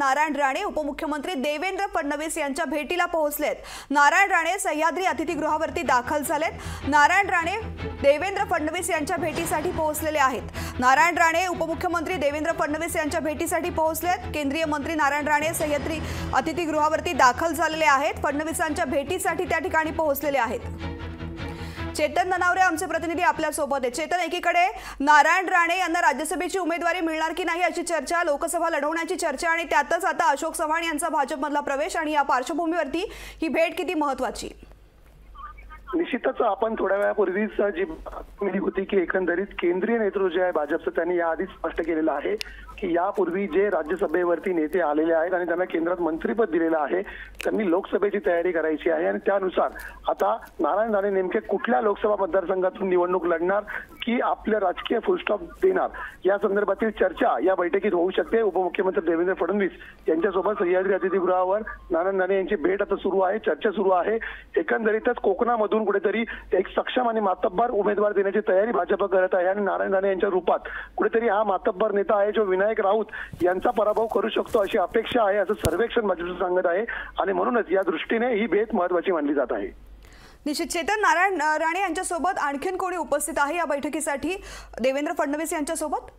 नारायण राणे उपमुख्यमंत्री देवेंद्र फडणवीस यांच्या भेटीला पोहोचलेत। नारायण राणे सह्याद्री अतिथीगृहावरती दाखल झालेत। नारायण राणे देवेंद्र फडणवीस यांच्या भेटीसाठी पोहोचलेले आहेत। नारायण राणे उपमुख्यमंत्री देवेंद्र फडणवीस यांच्या भेटीसाठी पोहोचलेत। केंद्रीय मंत्री नारायण राणे सह्याद्री अतिथीगृहावरती दाखल झालेले आहेत। फडणवीसांच्या भेटीसाठी त्या ठिकाणी पोहोचलेले आहेत। चेतन ननावरे आमचे प्रतिनिधी आपल्या सोबत आहेत। चेतन, एकीकडे नारायण राणे यांना राज्यसभेची उमेदवारी मिळणार की नाही अशी चर्चा, लोकसभा लढवण्याची चर्चा आणि त्यातच आता अशोक चव्हाण यांचा भाजपमधला प्रवेश आणि या पार्श्वभूमीवरती ही भेट किती महत्त्वाची? निश्चितच आपण थोड्या वेळापूर्वीच जी बातमी होती की एकंदरीत केंद्रीय नेतृत्व जे आहे भाजपचं त्यांनी याआधीच स्पष्ट केलेलं आहे की यापूर्वी जे राज्यसभेवरती नेते आलेले आहेत आणि त्यांना केंद्रात मंत्रीपद दिलेलं आहे त्यांनी लोकसभेची तयारी करायची आहे आणि त्यानुसार आता नारायण राणे नेमके कुठल्या लोकसभा मतदारसंघातून निवडणूक लढणार की आपल्या राजकीय फुलस्टॉप देणार या संदर्भातील चर्चा या बैठकीत होऊ शकते। उपमुख्यमंत्री देवेंद्र फडणवीस यांच्यासोबत सह्याद्री अतिथीगृहावर नारायण राणे यांची भेट आता सुरू आहे, चर्चा सुरू आहे। एकंदरीतच कोकणामधून कुठेतरी एक सक्षम आणि मातब्बर उमेदवार देण्याची तयारी भाजप करत आहे आणि नारायण राणे यांच्या रूपात कुठेतरी हा मातब्बर नेता आहे जो विनायक राऊत यांचा पराभव करू शकतो अशी अपेक्षा आहे असं सर्वेक्षण भाजप सांगत आहे आणि म्हणूनच या दृष्टीने ही भेट महत्त्वाची मानली जात आहे। निश्चित चेतन, नारायण राणे यांच्यासोबत आणखीन कोणी उपस्थित आहे या बैठकीसाठी देवेंद्र फडणवीस यांच्यासोबत?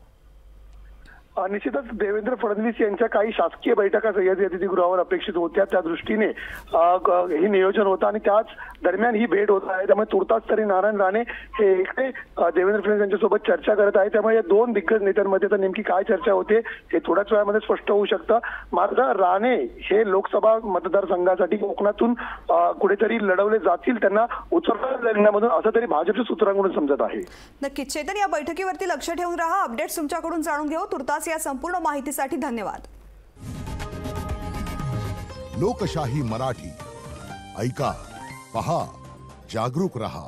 निश्चितच देवेंद्र फडणवीस यांच्या काही शासकीय बैठका सह्याद्री अतिथीगृहावर अपेक्षित होत्या, त्या दृष्टीने हे नियोजन होतं आणि त्याच दरम्यान ही भेट होत आहे। त्यामुळे तुर्तास तरी नारायण राणे हे एकटे देवेंद्र फडणवीस यांच्यासोबत चर्चा करत आहे। त्यामुळे या दोन दिग्गज नेत्यांमध्ये तर नेमकी काय चर्चा होते हे थोड्याच वेळामध्ये स्पष्ट होऊ शकतं। मात्र राणे हे लोकसभा मतदारसंघासाठी कोकणातून कुठेतरी लढवले जातील, त्यांना उचलण्यामधून असं तरी भाजपच्या सूत्रांकडून समजत आहे। नक्कीच चेतन, या बैठकीवरती लक्ष ठेवून राहा, अपडेट्स तुमच्याकडून जाणून घेऊ। तुर्तास या संपूर्ण माहितीसाठी धन्यवाद। लोकशाही मराठी ऐका, पहा, जागरूक रहा।